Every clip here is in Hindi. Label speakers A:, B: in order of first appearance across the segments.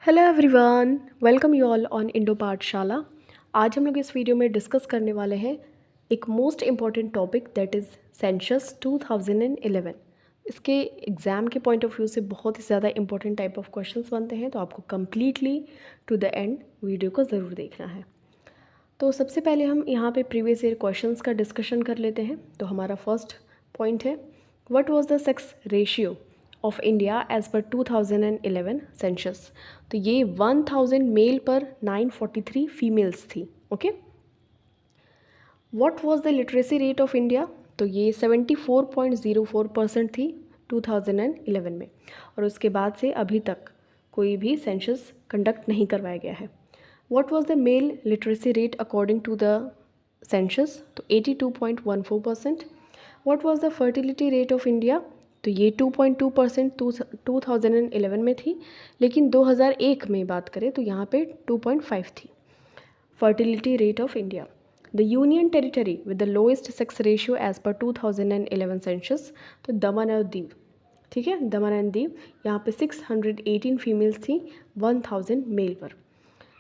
A: Hello everyone, welcome you all on Indo पाठशाला। आज हम लोग इस वीडियो में डिस्कस करने वाले हैं एक most important topic that is census 2011। इसके एग्ज़ाम के पॉइंट ऑफ व्यू से बहुत ही ज़्यादा इंपॉर्टेंट टाइप ऑफ क्वेश्चंस बनते हैं, तो आपको completely to the end video को ज़रूर देखना है। तो सबसे पहले हम यहाँ पे प्रीवियस ईयर क्वेश्चंस का डिस्कशन कर लेते हैं। तो हमारा फर्स्ट पॉइंट है, what was the sex ratio of India as per 2011 census. तो ये 1000 मेल पर 943 फीमेल्स थी। Okay. What was the literacy rate of India. तो ये 74.04% थी 2011 में, और उसके बाद से अभी तक कोई भी सेंसस कंडक्ट नहीं करवाया गया है। What was the male literacy rate according to the census? तो 82.14%. What was the fertility rate of India? तो ये 2.2% 2011 में थी, लेकिन 2001 में बात करें तो यहाँ पे 2.5 थी fertility rate of India. The union territory with the lowest sex ratio as per 2011 census, तो दमन और दीव। ठीक है, दमन एंड दीव, यहाँ पे 618 फीमेल्स थी 1000 मेल पर।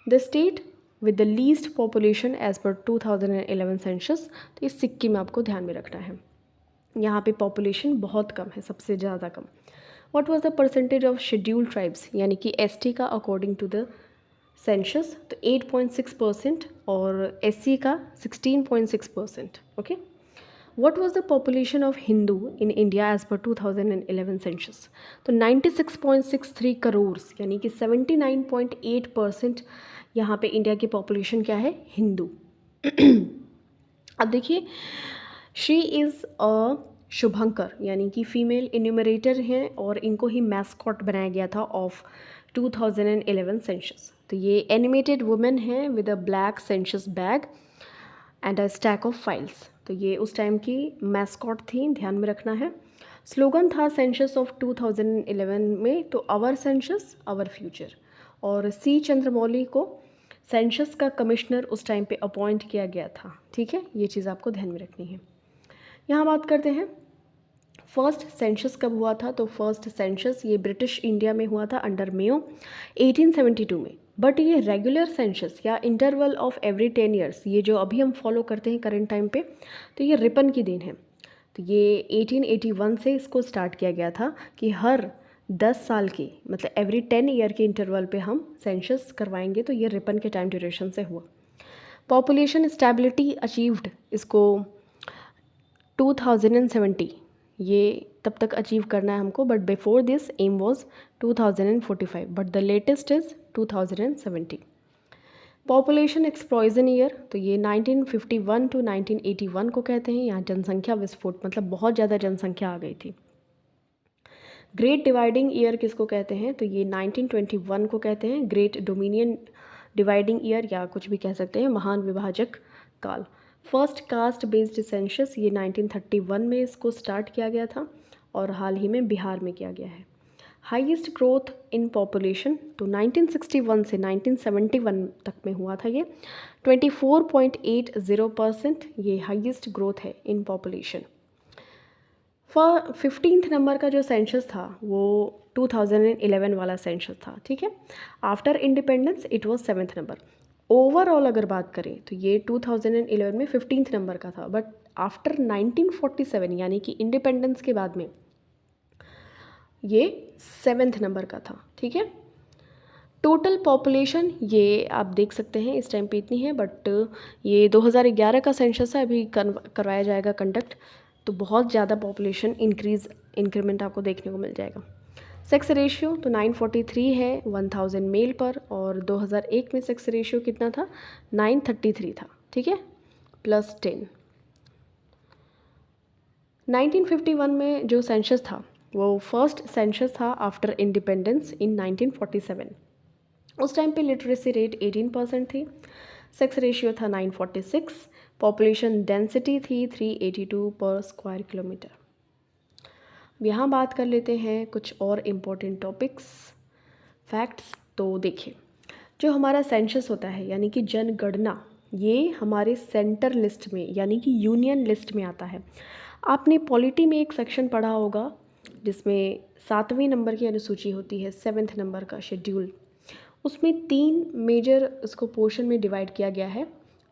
A: The state with the least population as per 2011 census, तो इस सिक्किम में आपको ध्यान में रखना है, यहाँ पे पॉपुलेशन बहुत कम है, सबसे ज़्यादा कम। What was the percentage of scheduled tribes, यानी कि एसटी का अकॉर्डिंग टू द सेंसस, तो 8.6% और एससी का 16.6%। Okay. What was the population of Hindu in India as per 2011 census, तो 96.63 करोड़, यानी कि 79.8% यहाँ पे इंडिया की पॉपुलेशन क्या है, हिंदू। अब देखिए, शी इज़ अ शुभंकर, यानी कि फीमेल इन्यूमरेटर हैं, और इनको ही मैस्कॉट बनाया गया था ऑफ 2011 सेंसस। तो ये एनिमेटेड वुमेन हैं with a black census bag and a stack of files. तो ये उस टाइम की मैस्कॉट थी, ध्यान में रखना है। स्लोगन था सेंसस ऑफ 2011 में, तो आवर सेंसस आवर फ्यूचर, और सी चंद्रमौली को सेंसस का कमिश्नर उस टाइम पे अपॉइंट किया गया था। ठीक है, ये चीज़ आपको ध्यान में रखनी है। यहाँ बात करते हैं फर्स्ट सेंसस कब हुआ था। तो फर्स्ट सेंसस ये ब्रिटिश इंडिया में हुआ था अंडर मेयो 1872 में। बट ये रेगुलर सेंसस या इंटरवल ऑफ एवरी 10 ईयर्स, ये जो अभी हम फॉलो करते हैं करंट टाइम पे, तो ये रिपन की देन है। तो ये 1881 से इसको स्टार्ट किया गया था कि हर 10 साल की, मतलब एवरी 10 ईयर के इंटरवल पे हम सेंसस करवाएंगे। तो ये रिपन के टाइम ड्यूरेशन से हुआ। पॉपुलेशन स्टेबिलिटी अचीव्ड इसको 2070, ये तब तक अचीव करना है हमको, but before this aim was 2045, but the latest is 2070। Population explosion year, तो ये 1951 टू 1981 को कहते हैं। यहाँ जनसंख्या विस्फोट, मतलब बहुत ज़्यादा जनसंख्या आ गई थी। ग्रेट डिवाइडिंग ईयर किसको कहते हैं, तो ये 1921 को कहते हैं। ग्रेट डोमिनियन डिवाइडिंग ईयर, या कुछ भी कह सकते हैं, महान विभाजक काल। फर्स्ट कास्ट बेस्ड सेंसस, ये 1931 में इसको स्टार्ट किया गया था, और हाल ही में बिहार में किया गया है। हाईएस्ट ग्रोथ इन पॉपुलेशन, तो 1961 से 1971 तक में हुआ था ये 24.80%, ये हाईएस्ट ग्रोथ है इन पॉपुलेशन। 15th नंबर का जो सेंसस था वो 2011 वाला सेंसस था। ठीक है, after independence it was 7th number. Overall अगर बात करें तो ये 2011 में 15th नंबर का था, बट आफ्टर 1947 यानी कि इंडिपेंडेंस के बाद में ये 7th नंबर का था। ठीक है, टोटल पॉपुलेशन ये आप देख सकते हैं इस टाइम पे इतनी है, बट ये 2011 का सेंसस है, अभी करवाया जाएगा कंडक्ट, तो बहुत ज़्यादा पॉपुलेशन इंक्रीमेंट आपको देखने को मिल जाएगा। सेक्स रेशियो तो 943 है 1000 मेल पर, और 2001 में सेक्स रेशियो कितना था, 933 था। ठीक है, +10। 1951 में जो सेंसस था वो फर्स्ट सेंसस था आफ्टर इंडिपेंडेंस इन 1947। उस टाइम पे लिटरेसी रेट 18% थी, सेक्स रेशियो था 946, पॉपुलेशन डेंसिटी थी 382 पर स्क्वायर किलोमीटर। यहाँ बात कर लेते हैं कुछ और इम्पोर्टेंट टॉपिक्स, फैक्ट्स। तो देखिए, जो हमारा सेंसस होता है यानी कि जनगणना, ये हमारे सेंटर लिस्ट में यानी कि यूनियन लिस्ट में आता है। आपने पॉलिटी में एक सेक्शन पढ़ा होगा जिसमें 7वें नंबर की अनुसूची होती है, 7th नंबर का शेड्यूल, उसमें 3 मेजर इसको पोर्शन में डिवाइड किया गया है।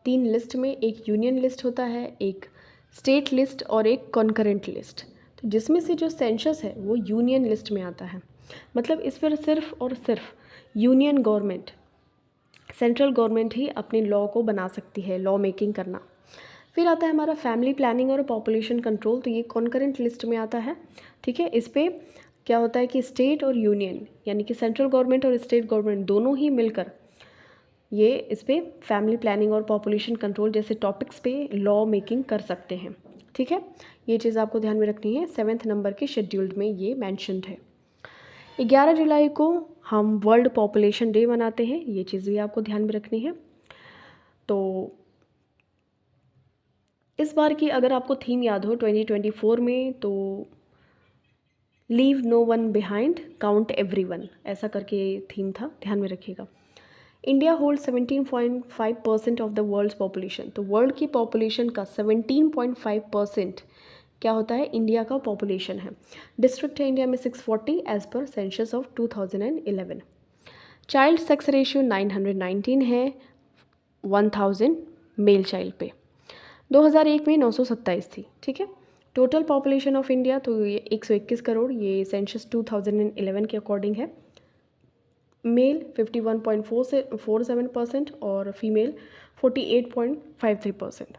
A: 3 लिस्ट में, एक यूनियन लिस्ट होता है, एक स्टेट लिस्ट और एक कॉन्करेंट लिस्ट। तो जिसमें से जो सेंसस है वो यूनियन लिस्ट में आता है। मतलब इस पर सिर्फ और सिर्फ यूनियन गवर्नमेंट, सेंट्रल गवर्नमेंट ही अपने लॉ को बना सकती है, लॉ मेकिंग करना। फिर आता है हमारा फैमिली प्लानिंग और पॉपुलेशन कंट्रोल, तो ये कॉन्करेंट लिस्ट में आता है। ठीक है, इस पर क्या होता है कि स्टेट और यूनियन यानी कि सेंट्रल गवर्नमेंट और स्टेट गवर्नमेंट दोनों ही मिलकर ये इस पर फैमिली प्लानिंग और पॉपुलेशन कंट्रोल जैसे टॉपिक्स पे लॉ मेकिंग कर सकते हैं। ठीक है, ये चीज़ आपको ध्यान में रखनी है। 7th नंबर के शेड्यूल्ड में ये मैंशनड है। 11 जुलाई को हम वर्ल्ड पॉपुलेशन डे मनाते हैं, ये चीज़ भी आपको ध्यान में रखनी है। तो इस बार की अगर आपको थीम याद हो 2024 में, तो leave no one behind, count everyone, ऐसा करके थीम था, ध्यान में रखिएगा। India hold 17.5% of the world's population, तो वर्ल्ड की पॉपुलेशन का 17.5% क्या होता है, इंडिया का पॉपुलेशन है। डिस्ट्रिक्ट है इंडिया में 640 as per census of 2011। Child sex ratio 919 है 1000 मेल चाइल्ड पे। 2001 में 927 थी। ठीक है, टोटल पॉपुलेशन ऑफ इंडिया तो ये 121 करोड़, ये सेंसस 2011 के अकॉर्डिंग है। मेल 51.47% और फीमेल 48.53%।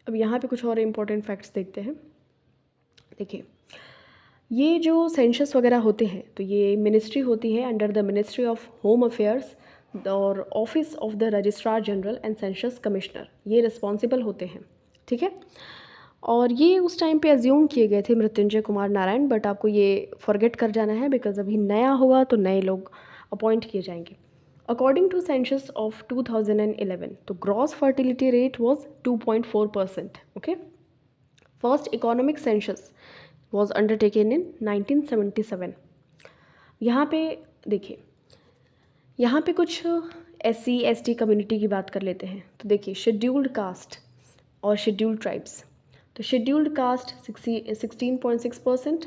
A: अब यहाँ पे कुछ और इम्पोर्टेंट फैक्ट्स देखते हैं। देखिए, ये जो सेंसस वगैरह होते हैं तो ये मिनिस्ट्री होती है under the ministry of home affairs और office of the registrar general and census commissioner, ये रिस्पॉन्सिबल होते हैं। ठीक है, और ये उस टाइम पे अज्यूम किए गए थे मृत्युंजय कुमार नारायण, बट आपको ये फॉरगेट कर जाना है बिकॉज अभी नया होगा तो नए लोग अपॉइंट किए जाएंगे। अकॉर्डिंग टू सेंसस ऑफ 2011, तो gross fertility rate was 2.4%। Okay, first economic census was undertaken इन 1977। यहाँ पे देखिए, यहाँ पे कुछ SC/ST कम्युनिटी की बात कर लेते हैं। तो देखिए, शेड्यूल्ड कास्ट और शेड्यूल्ड ट्राइब्स, तो शेड्यूल्ड कास्ट 16.6%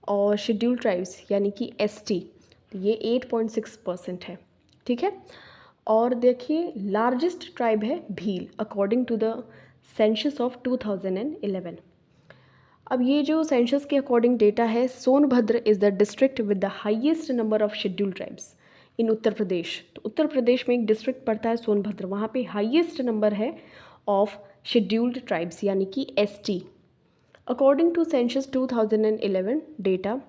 A: और शेड्यूल्ड ट्राइब्स यानी कि ST ये 8.6% है। ठीक है, और देखिए लार्जेस्ट ट्राइब है Bhil according to the census of 2011। अब ये जो सेंसस के अकॉर्डिंग डेटा है, Sonbhadra is the district with the highest number of scheduled tribes in Uttar Pradesh. तो उत्तर प्रदेश में एक डिस्ट्रिक्ट पड़ता है सोनभद्र, वहाँ पे हाईएस्ट नंबर है ऑफ शेड्यूल्ड ट्राइब्स यानी कि ST। According to census 2011 data,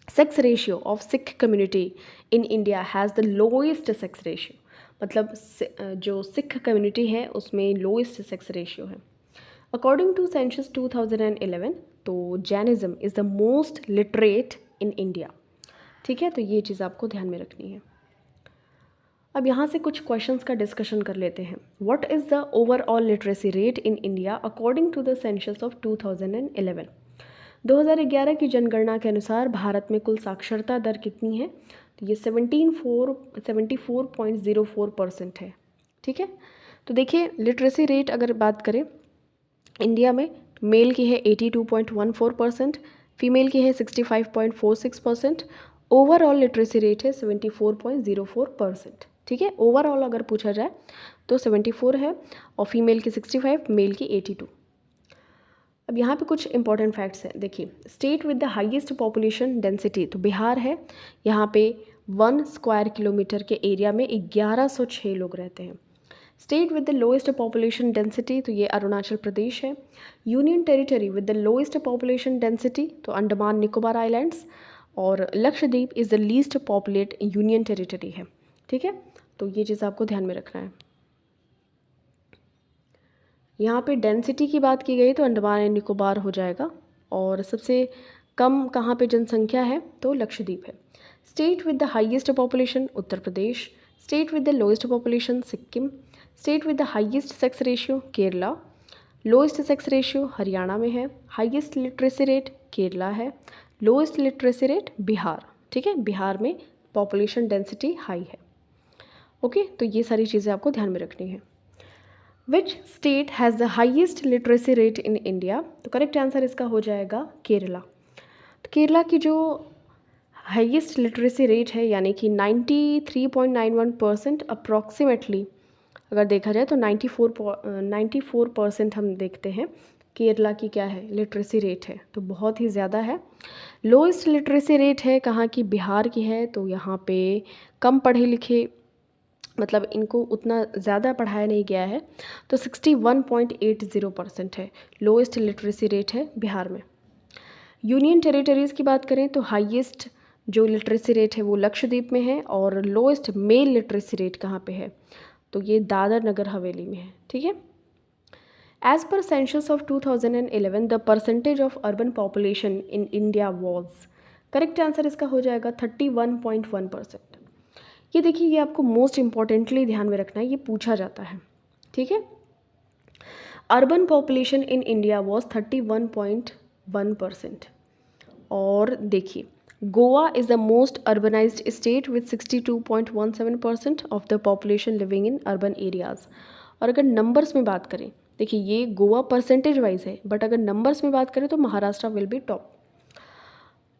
A: sex ratio of Sikh community in India has the lowest sex ratio, मतलब जो सिख कम्युनिटी है उसमें लोएस्ट सेक्स रेशियो है। अकॉर्डिंग टू सेंसस 2011, तो Jainism is the most literate in India. ठीक है, तो ये चीज़ आपको ध्यान में रखनी है। अब यहाँ से कुछ क्वेश्चंस का डिस्कशन कर लेते हैं। What is the overall literacy rate in India according to the census of 2011? 2011 की जनगणना के अनुसार भारत में कुल साक्षरता दर कितनी है? तो ये 74.04% है। ठीक है, तो देखिए लिटरेसी रेट अगर बात करें इंडिया में, मेल की है 82.14%, फीमेल की है 65.46%, ओवरऑल लिटरेसी रेट है 74.04%। ठीक है, ओवरऑल अगर पूछा जाए तो 74 है और फीमेल की 65, मेल की 82। अब यहाँ पे कुछ इंपॉर्टेंट फैक्ट्स हैं। देखिए, state with the highest population density, तो बिहार है। यहाँ पे 1 स्क्वायर किलोमीटर के एरिया में 1106 लोग रहते हैं। State with the lowest population density, तो ये अरुणाचल प्रदेश है। Union territory with the lowest population density, तो अंडमान निकोबार आइलैंड्स, और Lakshadweep is the least populate union territory है। ठीक है, तो ये चीज़ आपको ध्यान में रखना है। यहाँ पे डेंसिटी की बात की गई तो अंडमान एंड निकोबार हो जाएगा, और सबसे कम कहाँ पे जनसंख्या है तो लक्षद्वीप है। State with the highest population Uttar Pradesh, state with the lowest population Sikkim, state with the highest sex ratio Kerala, lowest sex ratio Haryana में है, हाईएस्ट लिटरेसी रेट केरला है, लोएस्ट लिटरेसी रेट बिहार। ठीक है, बिहार में पॉपुलेशन डेंसिटी हाई है। ओके, तो ये सारी चीज़ें आपको ध्यान में रखनी है। Which state has the highest literacy rate in India? तो करेक्ट आंसर इसका हो जाएगा केरला। तो केरला की जो हाईएस्ट लिटरेसी रेट है, यानी कि 93.91% अप्रॉक्सीमेटली अगर देखा जाए तो 94% हम देखते हैं केरला की क्या है लिटरेसी रेट है, तो बहुत ही ज़्यादा है। लोएस्ट लिटरेसी रेट है कहाँ की, बिहार की है, तो यहाँ पे कम पढ़े लिखे मतलब इनको उतना ज़्यादा पढ़ाया नहीं गया है, तो 61.80% है, लोएस्ट लिटरेसी रेट है बिहार में। यूनियन टेरिटरीज़ की बात करें तो हाईएस्ट जो लिटरेसी रेट है वो लक्षद्वीप में है, और लोएस्ट मेल लिटरेसी रेट कहाँ पे है, तो ये दादर नगर हवेली में है। ठीक है। As per census of 2011 the percentage of urban population in India was, correct answer इसका हो जाएगा 31.1%। ये देखिए, ये आपको मोस्ट इम्पॉर्टेंटली ध्यान में रखना है, ये पूछा जाता है। ठीक है। Urban population in India was 31.1%। और देखिए, Goa is the most urbanised state with 62.17% of the population living in urban areas. और अगर नंबर्स में बात करें, देखिए ये गोवा परसेंटेज वाइज है, बट अगर नंबर्स में बात करें तो Maharashtra will be top.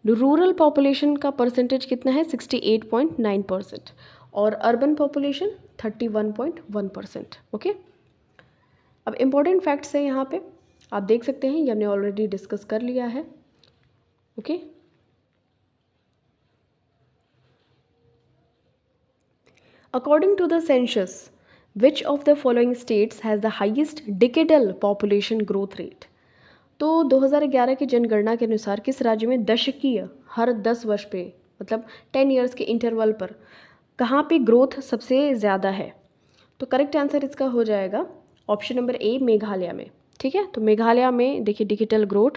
A: Rural population का परसेंटेज कितना है, 68.9%, और अर्बन पॉपुलेशन 31.1%। ओके। अब इम्पोर्टेंट फैक्ट्स है यहाँ पे, आप देख सकते हैं, ये हमने ऑलरेडी डिस्कस कर लिया है। Okay. According to the census which of the following states has the highest decadal population growth rate, तो 2011 की जनगणना के अनुसार किस राज्य में दशकीय हर 10 वर्ष पे मतलब 10 ईयर्स के इंटरवल पर कहाँ पे ग्रोथ सबसे ज़्यादा है, तो करेक्ट आंसर इसका हो जाएगा ऑप्शन नंबर ए, मेघालय में। ठीक है। तो मेघालय में देखिए डिजिटल ग्रोथ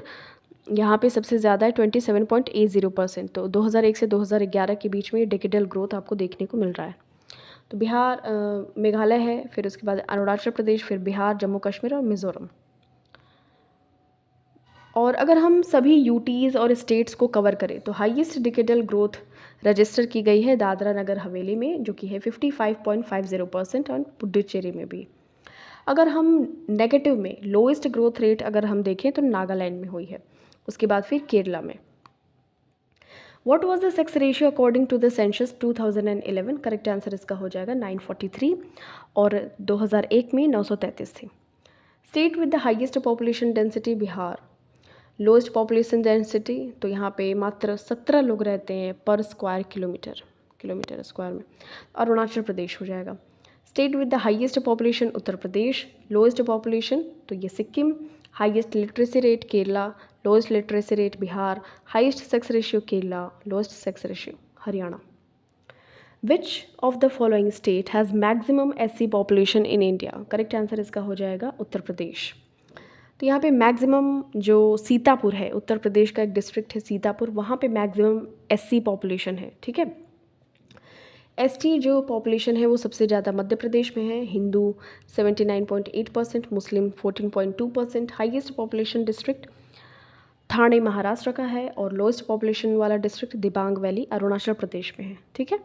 A: यहाँ पे सबसे ज़्यादा है 27.80%, तो 2001 से 2011 के बीच में डिजिटल ग्रोथ आपको देखने को मिल रहा है। तो बिहार मेघालय है, फिर उसके बाद अरुणाचल प्रदेश, फिर बिहार, जम्मू कश्मीर और मिज़ोरम। और अगर हम सभी यूटीज़ और स्टेट्स को कवर करें तो हाईएस्ट डिकेडल ग्रोथ रजिस्टर की गई है दादरा नगर हवेली में, जो कि है 55.50%, और पुडुचेरी में भी। अगर हम नेगेटिव में लोएस्ट ग्रोथ रेट अगर हम देखें तो नागालैंड में हुई है, उसके बाद फिर केरला में। What was the sex ratio according to the census 2011, correct answer इसका हो जाएगा 943, और 2001 में 933 थी। State with the highest population density Bihar, lowest population density, तो यहाँ पे मात्र 17 लोग रहते हैं पर स्क्वायर किलोमीटर स्क्वायर में, अरुणाचल प्रदेश हो जाएगा। State with the highest population Uttar Pradesh, lowest population तो ये Sikkim, highest literacy rate Kerala, lowest literacy rate Bihar, highest sex ratio Kerala, lowest sex ratio Haryana. Which of the following state has maximum SC population in India, correct answer इसका हो जाएगा उत्तर प्रदेश। तो यहाँ पे मैक्सिमम जो सीतापुर है, उत्तर प्रदेश का एक डिस्ट्रिक्ट है सीतापुर, वहाँ पे मैक्सिमम SC पॉपुलेशन है। ठीक है। ST जो पॉपुलेशन है वो सबसे ज़्यादा मध्य प्रदेश में है, हिंदू 79.8%, मुस्लिम 14.2%, highest population district Thane Maharashtra का है, और लोएस्ट पॉपुलेशन वाला डिस्ट्रिक्ट दिबांग वैली अरुणाचल प्रदेश में है। ठीक है।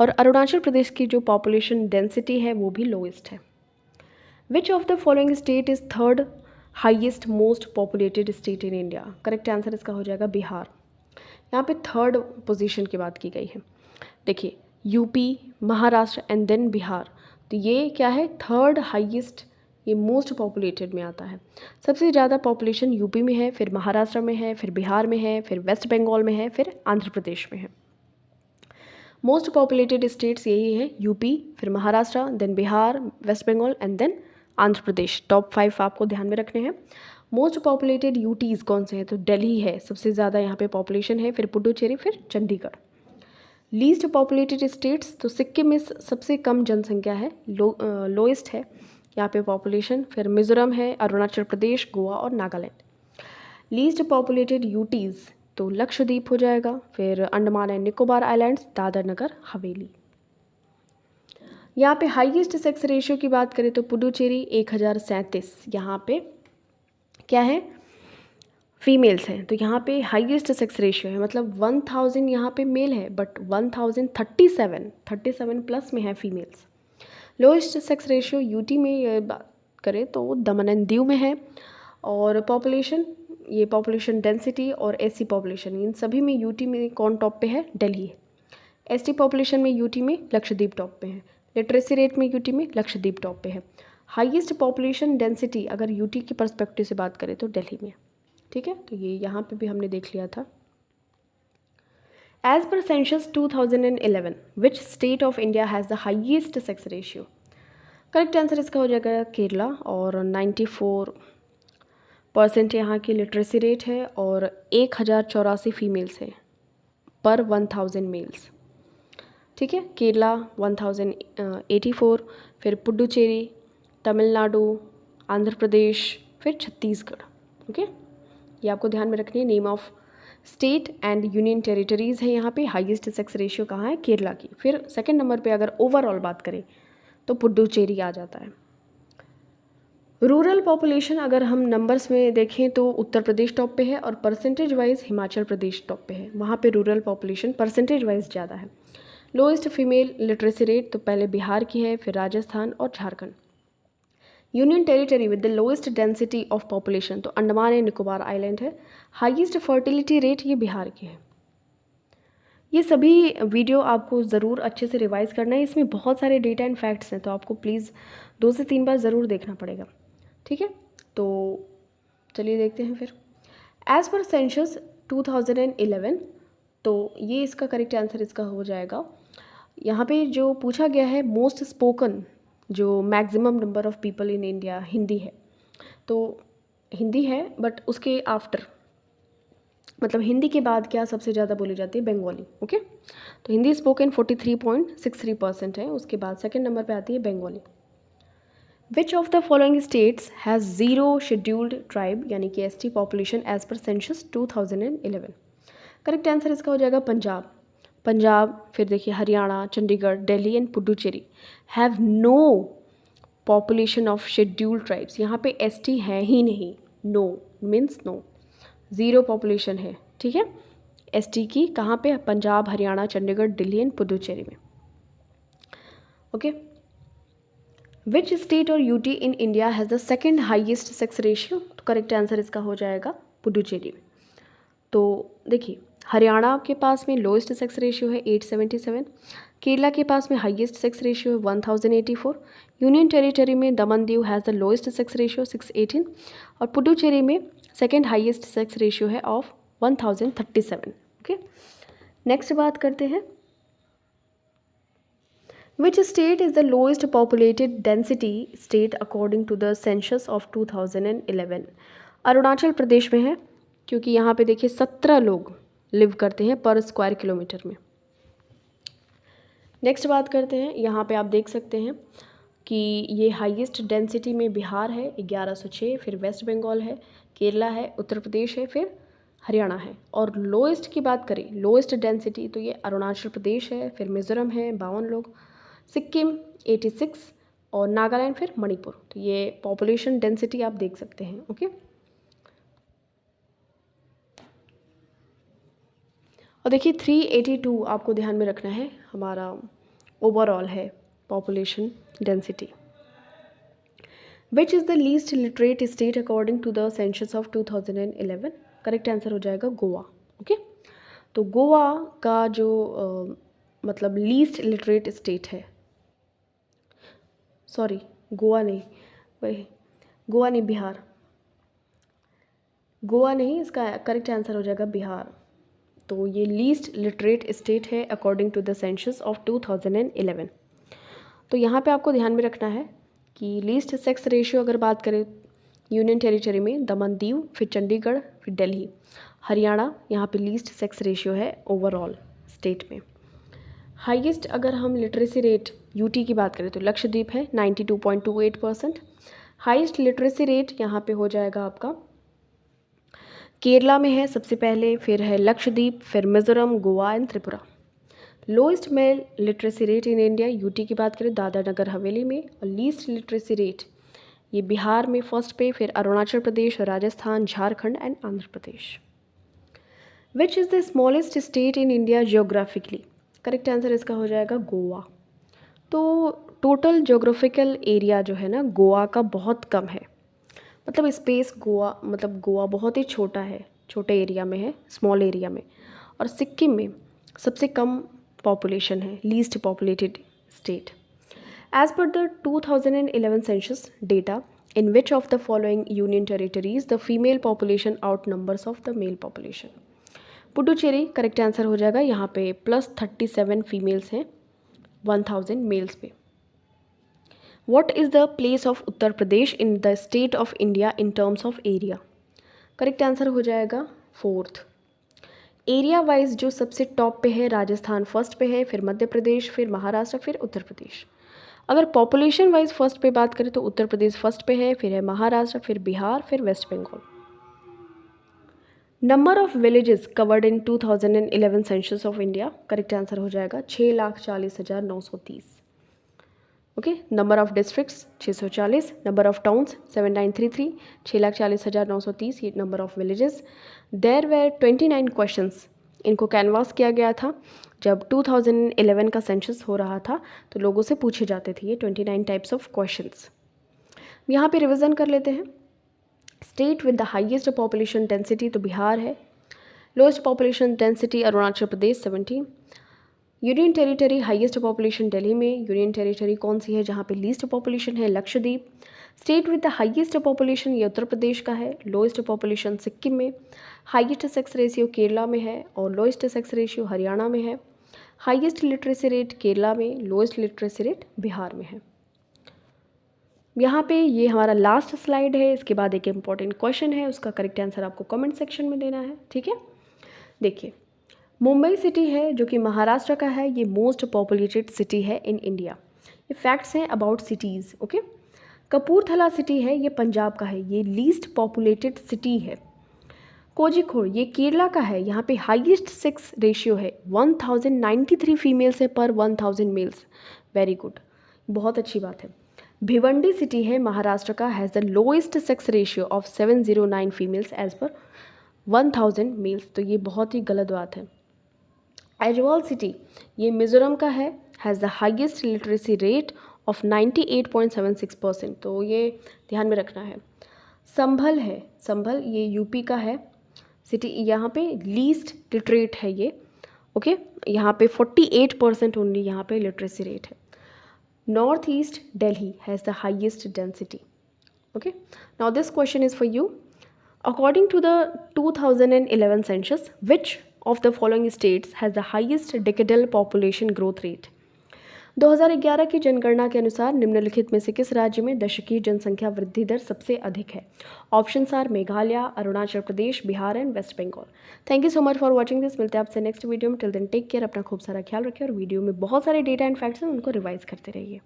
A: और अरुणाचल प्रदेश की जो पॉपुलेशन डेंसिटी है वो भी लोएस्ट है। विच of the following state is third highest most populated state in India, correct answer इसका हो जाएगा बिहार। यहाँ पे थर्ड पोजीशन की बात की गई है। देखिए UP, Maharashtra and then Bihar, तो ये क्या है, थर्ड हाईएस्ट, ये मोस्ट पॉपुलेटेड में आता है। सबसे ज़्यादा पॉपुलेशन यूपी में है, फिर महाराष्ट्र में है, फिर बिहार में है, फिर वेस्ट बंगाल में है, फिर आंध्र प्रदेश में है। मोस्ट पॉपुलेटेड स्टेट्स यही है, यूपी, फिर Maharashtra, then Bihar, west Bengal and then Andhra Pradesh. Top 5 आपको ध्यान में रखने हैं। मोस्ट पॉपुलेटेड यूटीज़ कौन से हैं, तो दिल्ली है, सबसे ज़्यादा यहाँ पे पॉपुलेशन है, फिर पुडुचेरी, फिर चंडीगढ़। लीस्ट पॉपुलेटेड स्टेट्स, तो सिक्किम में सबसे कम जनसंख्या है, लोएस्ट है यहाँ पे पॉपुलेशन, फिर मिज़ोरम है, अरुणाचल प्रदेश, गोवा और नागालैंड। लीस्ट पॉपुलेटेड यूटीज़ तो लक्षद्वीप हो जाएगा, फिर अंडमान एंड निकोबार आइलैंड्स, दादर नगर हवेली। यहाँ पे हाईएस्ट सेक्स रेशियो की बात करें तो पुडुचेरी 1037, यहाँ पे क्या है, फीमेल्स हैं, तो यहाँ पे हाईएस्ट सेक्स रेशियो है, मतलब 1000 यहाँ पे मेल है, बट 1037 प्लस में है females. Lowest sex ratio UT में बात करें तो दमन एंड दीव में है, और पॉपुलेशन ये पॉपुलेशन डेंसिटी और एससी पॉपुलेशन, इन सभी में यूटी में कौन टॉप पे है? दिल्ली है। एसटी पॉपुलेशन में यूटी में लक्षद्वीप टॉप पे है। लिटरेसी रेट में यूटी में लक्षद्वीप टॉप पे है। हाईएस्ट पॉपुलेशन डेंसिटी अगर यूटी की पर्सपेक्टिव से बात करें तो दिल्ली में। ठीक है, तो ये यहाँ पे भी हमने देख लिया था। As per census 2011 which state of India has the highest sex ratio? Correct answer इसका हो जाएगा केरला, और 94% यहाँ की लिटरेसी रेट है और 1084 फीमेल्स है पर 1000 मेल्स। ठीक है, केरला 1084, फिर पुडुचेरी, तमिलनाडु, आंध्र प्रदेश, फिर छत्तीसगढ़। ओके, ये आपको ध्यान में रखनी है। Name of state and union territories है यहाँ पे। हाईएस्ट सेक्स रेशियो कहाँ है? केरला की। फिर सेकंड नंबर पे अगर ओवरऑल बात करें तो पुडुचेरी आ जाता है। रूरल पॉपुलेशन अगर हम नंबर्स में देखें तो उत्तर प्रदेश टॉप पे है, और percentage wise Himachal Pradesh top पे है। वहाँ पे रूरल पॉपुलेशन परसेंटेज वाइज ज़्यादा है। लोएस्ट फीमेल लिटरेसी रेट तो पहले बिहार की है, फिर राजस्थान और Jharkhand. Union territory with the lowest density of population तो अंडमान एंड निकोबार आइलैंड है। हाईएस्ट फर्टिलिटी रेट ये बिहार की है। ये सभी वीडियो आपको ज़रूर अच्छे से रिवाइज़ करना है। इसमें बहुत सारे डेटा एंड फैक्ट्स हैं, तो आपको प्लीज़ 2 से 3 बार ज़रूर देखना पड़ेगा। ठीक है, तो चलिए देखते हैं फिर। एज़ पर सेंसस 2011, तो ये इसका करेक्ट आंसर इसका हो जाएगा। यहाँ पे जो पूछा गया है मोस्ट स्पोकन, जो maximum number of people in India, Hindi है। तो हिंदी है, बट उसके आफ्टर मतलब हिंदी के बाद क्या सबसे ज़्यादा बोली जाती है? बंगाली। ओके, तो हिंदी स्पोकन 43.63% है। उसके बाद सेकंड नंबर पे आती है Bengali. Which of the following states has zero scheduled tribe यानी कि ST population as per census 2011? Correct answer इसका हो जाएगा पंजाब। पंजाब, फिर देखिए Haryana, Chandigarh, Delhi and Puducherry have no population of scheduled tribes. यहाँ पे एसटी है ही नहीं। No means no, zero population है। ठीक है, एसटी की कहाँ पे? पंजाब, हरियाणा, चंडीगढ़, दिल्ली एंड पुडुचेरी में। ओके, विच स्टेट और UT in India has the second highest sex ratio? तो करेक्ट आंसर इसका हो जाएगा पुडुचेरी में। तो देखिए हरियाणा के पास में लोएस्ट सेक्स रेशियो है 877, केरला के पास में हाईएस्ट सेक्स रेशियो है 1084, यूनियन टेरिटरी में Daman Diu has the lowest sex ratio 618, और पुडुचेरी में सेकेंड हाईएस्ट सेक्स रेशियो है ऑफ 1037। ओके, नेक्स्ट बात करते हैं। Which state is the lowest populated density state according to the census of 2011? Arunachal Pradesh में है, क्योंकि यहाँ पे देखिए 17 लोग लिव करते हैं पर स्क्वायर किलोमीटर में। नेक्स्ट बात करते हैं। यहाँ पे आप देख सकते हैं कि ये हाईएस्ट डेंसिटी में बिहार है 1106, फिर वेस्ट बंगाल है, केरला है, उत्तर प्रदेश है, फिर हरियाणा है। और लोएस्ट की बात करें, लोएस्ट डेंसिटी, तो ये अरुणाचल प्रदेश है, फिर मिज़ोरम है 52 लोग, सिक्किम 86 और नागालैंड, फिर मणिपुर। तो ये पॉपुलेशन डेंसिटी आप देख सकते हैं। ओके, और देखिए 382 आपको ध्यान में रखना है, हमारा ओवरऑल है population density. Which is the least literate state according to the census of 2011? Correct answer हो जाएगा गोवा। ओके, तो गोवा का जो मतलब लीस्ट लिटरेट स्टेट है, सॉरी गोवा नहीं, वही गोवा नहीं, बिहार। गोवा नहीं, इसका करेक्ट आंसर हो जाएगा बिहार। तो ये लीस्ट लिटरेट स्टेट है according to the census of 2011। तो यहाँ पे आपको ध्यान में रखना है कि लीस्ट सेक्स रेशियो अगर बात करें यूनियन टेरिटरी में दमन दीव, फिर चंडीगढ़, फिर दिल्ली, हरियाणा, यहाँ पे लीस्ट सेक्स रेशियो है ओवरऑल स्टेट में। हाईएस्ट अगर हम लिटरेसी रेट यूटी की बात करें तो लक्षद्वीप है 92.28%। हाईएस्ट लिटरेसी रेट यहाँ पे हो जाएगा आपका केरला में है सबसे पहले, फिर है लक्षद्वीप, फिर Mizoram, Goa and Tripura. Lowest mail literacy rate in India UT की बात करें दादरा नगर हवेली में, और लीस्ट लिटरेसी रेट ये बिहार में फर्स्ट पे, फिर Arunachal Pradesh, Rajasthan, Jharkhand and Andhra Pradesh. Which is the smallest state in India geographically? Correct answer इसका हो जाएगा गोवा। तो टोटल जोग्राफिकल एरिया जो है ना गोवा का बहुत कम है, मतलब स्पेस गोवा, मतलब गोवा बहुत ही छोटा है, छोटे एरिया में है, स्मॉल एरिया में। और सिक्किम में सबसे कम पॉपुलेशन है, least populated state. As per the 2011 census data in which of the following union territories the female population outnumbers of the male population. Puducherry correct answer हो जाएगा, यहाँ पे +37 फीमेल्स हैं 1000 मेल्स पे। What is the place of Uttar Pradesh in the state of India in terms of area? Correct answer हो जाएगा 4th। एरिया वाइज जो सबसे टॉप पे है, राजस्थान फर्स्ट पे है, फिर मध्य प्रदेश, फिर महाराष्ट्र, फिर उत्तर प्रदेश। अगर पॉपुलेशन वाइज फर्स्ट पे बात करें तो उत्तर प्रदेश फर्स्ट पे है, फिर है महाराष्ट्र, फिर बिहार, फिर west Bengal. Number of villages covered in 2011 census of India, correct answer हो जाएगा 6,40,930। Okay, number of districts 640, number of towns 7933, 6,40,930 ये number of villages. There were 29 questions, इनको कैनवास किया गया था जब 2011 का सेंसस हो रहा था, तो लोगों से पूछे जाते थे ये 29 टाइप्स ऑफ क्वेश्चंस। यहाँ पे रिविज़न कर लेते हैं। State with the highest population density तो बिहार है, lowest population density Arunachal Pradesh 17। Union territory highest population Delhi में, यूनियन टेरिटरी कौन सी है जहाँ पे लीस्ट पॉपुलेशन है, Lakshadweep. State with the highest population ये उत्तर प्रदेश का है, लोएस्ट पॉपुलेशन सिक्किम में, हाईएस्ट सेक्स रेशियो केरला में है और लोएस्ट सेक्स रेशियो हरियाणा में है। हाईएस्ट लिटरेसी रेट केरला में, लोएस्ट लिटरेसी रेट बिहार में है। यहाँ पे ये हमारा लास्ट स्लाइड है, इसके बाद एक इम्पॉर्टेंट क्वेश्चन है, उसका करेक्ट आंसर आपको कमेंट सेक्शन में देना है, ठीक है। देखिए, मुंबई सिटी है जो कि महाराष्ट्र का है, ये मोस्ट पॉपुलेटेड सिटी है इन इंडिया। ये फैक्ट्स हैं about cities, okay. Kapurthala city है, ये पंजाब का है, ये लीस्ट पॉपुलेटेड सिटी है। कोझिकोड ये केरला का है, यहाँ पे हाईएस्ट सेक्स रेशियो है, 1093 फीमेल्स है पर 1000 मेल्स। वेरी गुड, बहुत अच्छी बात है। भिवंडी सिटी है महाराष्ट्र का, has the lowest sex ratio of 709 females as per 1000 mails, तो ये बहुत ही गलत बात है। एजवाल सिटी ये मिज़ोरम का है, has the highest literacy rate of 98.76%, तो ये ध्यान में रखना है। संभल है, संभल ये यूपी का है सिटी, यहाँ पे लीस्ट लिटरेट है ये, ओके। यहाँ पे 48% ओनली यहाँ पे लिटरेसी रेट है। North east Delhi has the highest density, okay. Now this question is for you. According to the 2011 census, which of the following states has the highest decadal population growth rate? 2011 की जनगणना के अनुसार निम्नलिखित में से किस राज्य में दशकीय जनसंख्या वृद्धि दर सबसे अधिक है? Options are Meghalaya, Arunachal Pradesh, Bihar and west Bengal. Thank you so much for watching this. मिलते हैं आपसे नेक्स्ट वीडियो में। टिल देन टेक केयर, अपना खूब सारा ख्याल रखिए और वीडियो में बहुत सारे डेटा एंड फैक्ट्स हैं उनको रिवाइज करते रहिए।